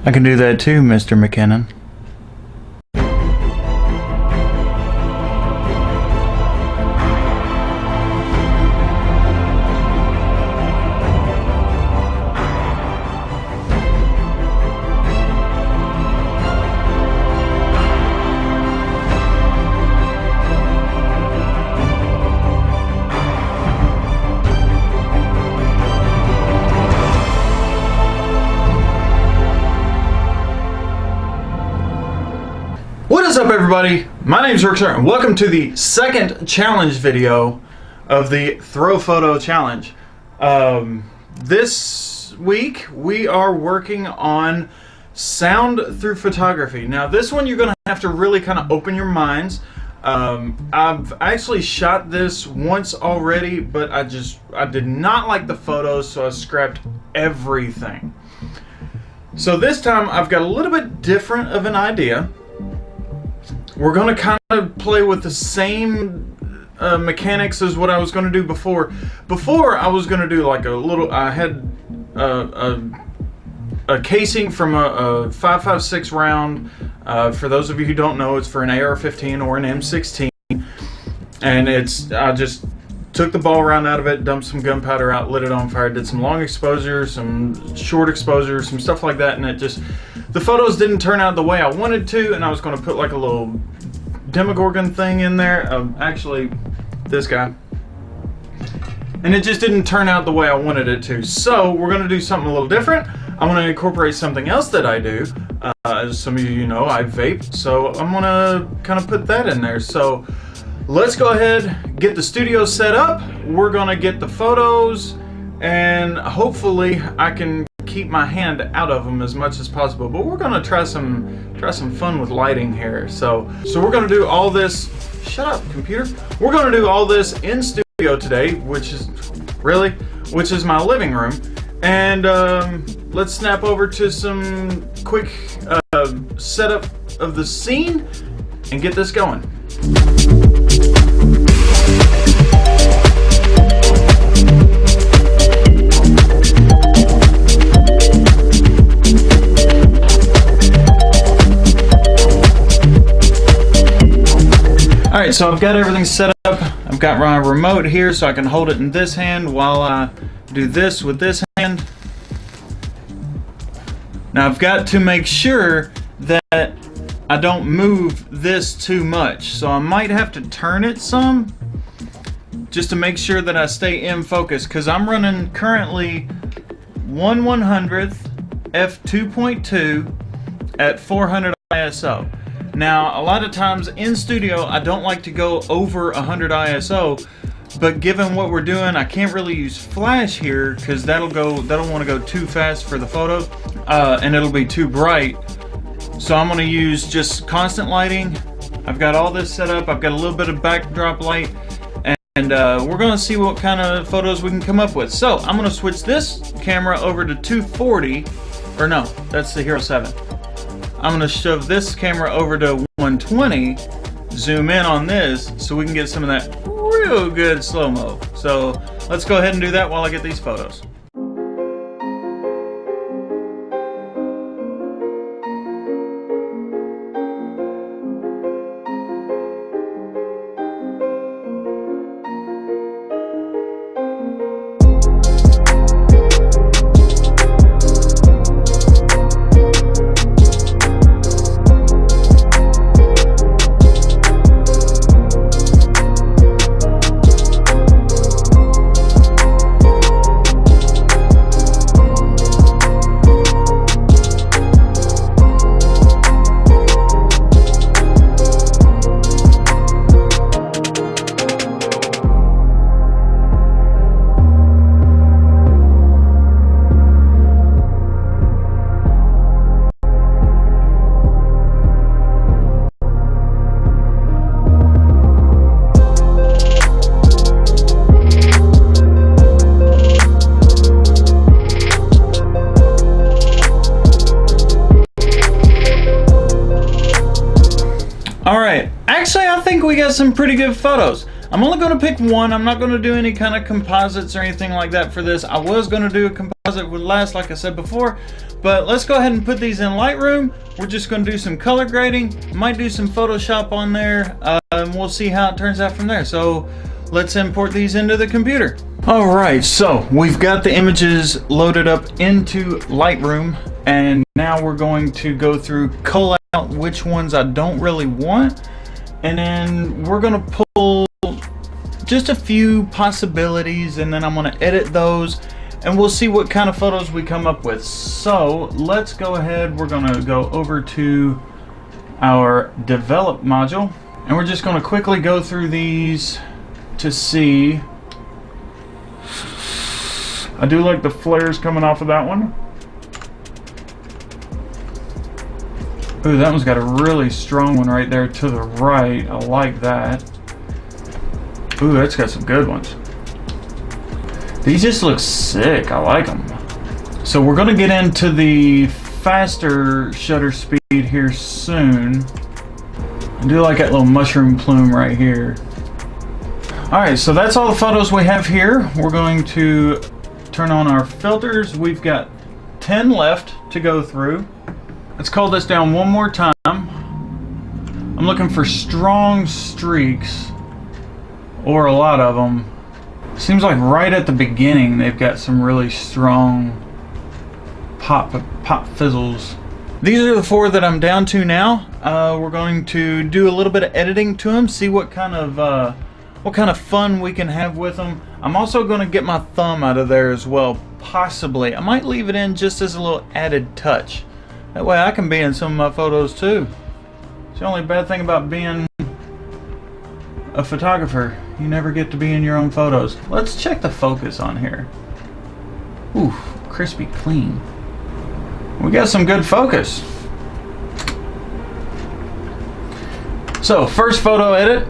I can do that too, Mr. McKinnon. What is up, everybody? My name is Rookzer and welcome to the second challenge video of the Throw Photo Challenge. This week we are working on sound through photography. Now this one you're going to have to really kind of open your minds. I've actually shot this once already, but I did not like the photos, so I scrapped everything. So this time I've got a little bit different of an idea. We're going to kind of play with the same mechanics as what I was going to do before. Before I was going to do like a little, I had a casing from a 5.56 round. For those of you who don't know, it's for an AR-15 or an M16. And I just took the ball round out of it, dumped some gunpowder out, lit it on fire, did some long exposure, some short exposure, some stuff like that, and the photos didn't turn out the way I wanted to, and I was going to put like a little Demogorgon thing in there, actually this guy, and it just didn't turn out the way I wanted it to. So we're going to do something a little different. I'm going to incorporate something else that I do. As some of you know, I vape, so I'm going to kind of put that in there. So let's go ahead, get the studio set up. We're going to get the photos, and hopefully I can keep my hand out of them as much as possible, but we're going to try some fun with lighting here. So we're going to do all this. Shut up, computer. We're going to do all this in studio today, which is my living room, and let's snap over to some quick setup of the scene and get this going. Alright, so I've got everything set up. I've got my remote here so I can hold it in this hand while I do this with this hand. Now I've got to make sure that I don't move this too much, so I might have to turn it some just to make sure that I stay in focus, because I'm running currently 1/100th f2.2 at 400 ISO. Now, a lot of times in studio, I don't like to go over 100 ISO, but given what we're doing, I can't really use flash here because that'll want to go too fast for the photo, and it'll be too bright. So I'm going to use just constant lighting. I've got all this set up. I've got a little bit of backdrop light, and we're going to see what kind of photos we can come up with. So I'm going to switch this camera over to 240, or no, that's the Hero 7. I'm going to shove this camera over to 120, zoom in on this so we can get some of that real good slow-mo. So let's go ahead and do that while I get these photos. Alright, actually I think we got some pretty good photos. I'm only going to pick one. I'm not going to do any kind of composites or anything like that for this. I was going to do a composite it would last, like I said before. But let's go ahead and put these in Lightroom. We're just going to do some color grading. Might do some Photoshop on there, and we'll see how it turns out from there. So let's import these into the computer. All right, so we've got the images loaded up into Lightroom, and now we're going to go through, cull out which ones I don't really want, and then we're going to pull just a few possibilities, and then I'm going to edit those, and we'll see what kind of photos we come up with. So let's go ahead. We're going to go over to our develop module, and we're just going to quickly go through these to see. I do like the flares coming off of that one. Ooh, that one's got a really strong one right there to the right. I like that. Ooh, that's got some good ones. These just look sick. I like them. So we're going to get into the faster shutter speed here soon. I do like that little mushroom plume right here. Alright, so that's all the photos we have here. We're going to turn on our filters. We've got 10 left to go through. Let's cull this down one more time. I'm looking for strong streaks, or a lot of them. Seems like right at the beginning they've got some really strong pop fizzles. These are the 4 that I'm down to now. We're going to do a little bit of editing to them, see what kind of fun we can have with them. I'm also going to get my thumb out of there as well, possibly. I might leave it in just as a little added touch. That way I can be in some of my photos too. It's the only bad thing about being a photographer. You never get to be in your own photos. Let's check the focus on here. Ooh, crispy clean. We got some good focus. So, first photo edit.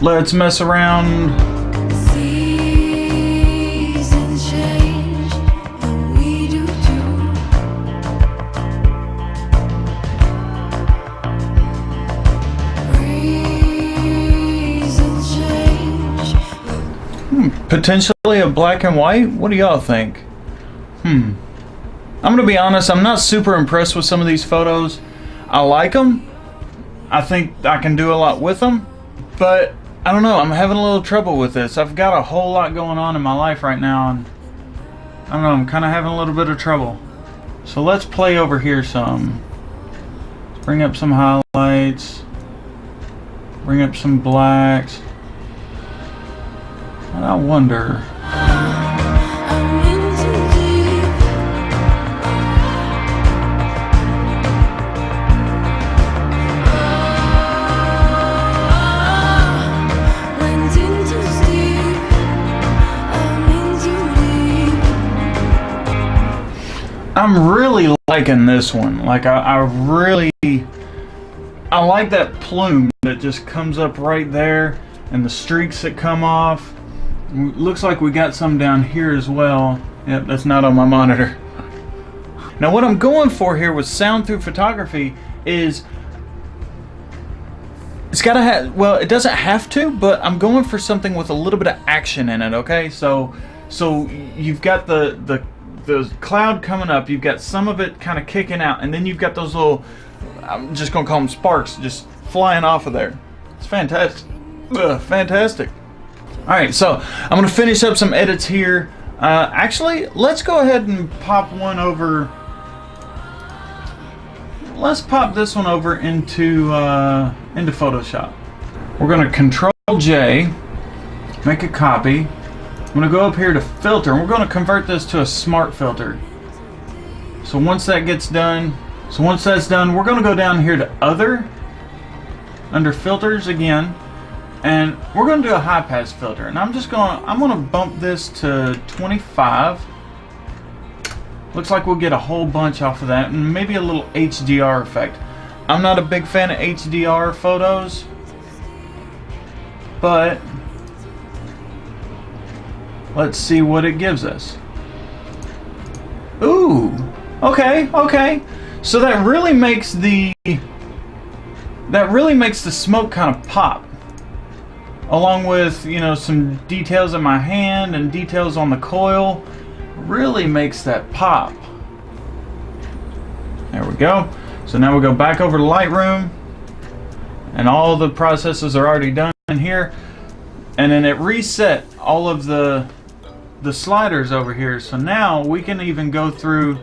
Let's mess around. Seasons change, and we do too. Reasons change. Potentially a black and white? What do y'all think? I'm gonna be honest, I'm not super impressed with some of these photos. I like them. I think I can do a lot with them, but I don't know, I'm having a little trouble with this. I've got a whole lot going on in my life right now, and I don't know, I'm kind of having a little bit of trouble. So let's play over here some. Let's bring up some highlights. Bring up some blacks. And I wonder. I'm in too deep. Went in too deep. I'm in too deep. I'm really liking this one. Like I like that plume that just comes up right there, and the streaks that come off. Looks like we got some down here as well. Yep, that's not on my monitor. Now what I'm going for here with sound through photography is it's gotta have, well, it doesn't have to, but I'm going for something with a little bit of action in it, okay? So you've got the cloud coming up, you've got some of it kind of kicking out, and then you've got those little, I'm just gonna call them sparks, just flying off of there. It's fantastic. Ugh, fantastic. Alright, so I'm going to finish up some edits here. Actually, let's go ahead and pop one over. Let's pop this one over into Photoshop. We're going to Control J, make a copy. I'm going to go up here to filter, and we're going to convert this to a smart filter. So once that gets done, once that's done, we're going to go down here to Other, under Filters again. And we're going to do a high pass filter, and I'm going to bump this to 25. Looks like we'll get a whole bunch off of that, and maybe a little HDR effect. I'm not a big fan of HDR photos, but let's see what it gives us. Ooh, okay. So that really makes the smoke kind of pop. Along with, you know, some details in my hand and details on the coil. really makes that pop. There we go. So now we go back over to Lightroom, and all the processes are already done in here, and then it reset all of the sliders over here. So now we can even go through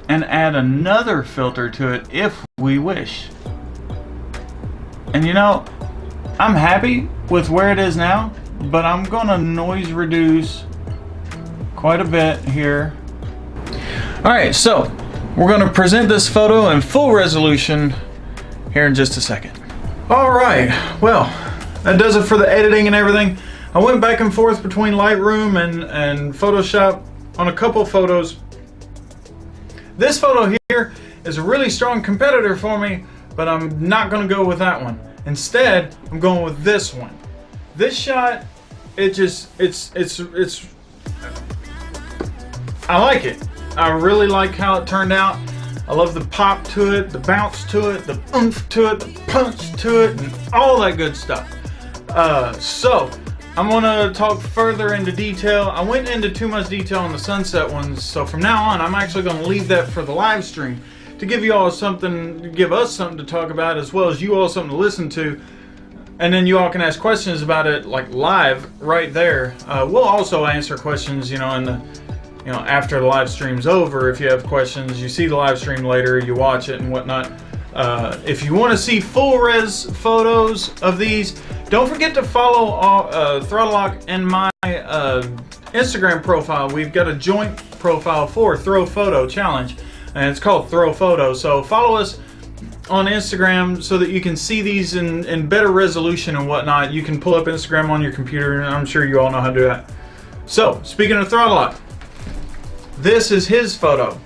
and add another filter to it if we wish. And you know, I'm happy with where it is now, but I'm gonna noise reduce quite a bit here. Alright, so we're gonna present this photo in full resolution here in just a second. Alright, well, that does it for the editing and everything. I went back and forth between Lightroom and Photoshop on a couple photos. This photo here is a really strong competitor for me, but I'm not going to go with that one. Instead, I'm going with this one. This shot, it's I like it. I really like how it turned out. I love the pop to it, the bounce to it, the oomph to it, the punch to it, and all that good stuff. So I'm gonna talk further into detail. I went into too much detail on the sunset ones, so from now on I'm actually gonna leave that for the live stream to give you all something, to give us something to talk about, as well as you all something to listen to, and then you all can ask questions about it like live right there. We'll also answer questions, you know, in the after the live stream's over. If you have questions, you see the live stream later, you watch it and whatnot. If you want to see full res photos of these, don't forget to follow ThrottleLock and my Instagram profile. We've got a joint profile for Throw Photo Challenge, and it's called Throw Photo. So follow us on Instagram so that you can see these in better resolution and whatnot. You can pull up Instagram on your computer, and I'm sure you all know how to do that. So speaking of ThrottleLock, this is his photo.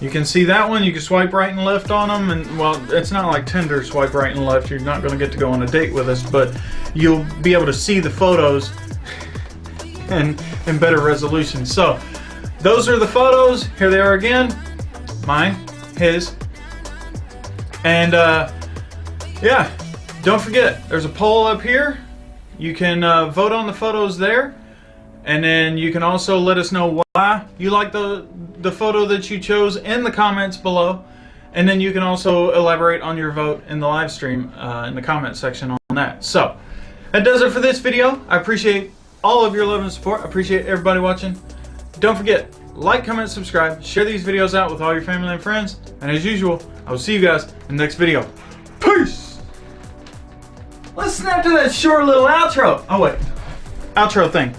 You can see that one. You can swipe right and left on them, and well, it's not like Tinder, swipe right and left. You're not going to get to go on a date with us, but you'll be able to see the photos in better resolution. So those are the photos. Here they are again. Mine, his, and yeah, don't forget, there's a poll up here. You can vote on the photos there, and then you can also let us know why you like the photo that you chose in the comments below, and then you can also elaborate on your vote in the live stream in the comment section on that. So that does it for this video. I appreciate all of your love and support. I appreciate everybody watching. Don't forget, like, comment, subscribe, share these videos out with all your family and friends, and as usual, I will see you guys in the next video. Peace! Let's snap to that short little outro. Oh wait, outro thing.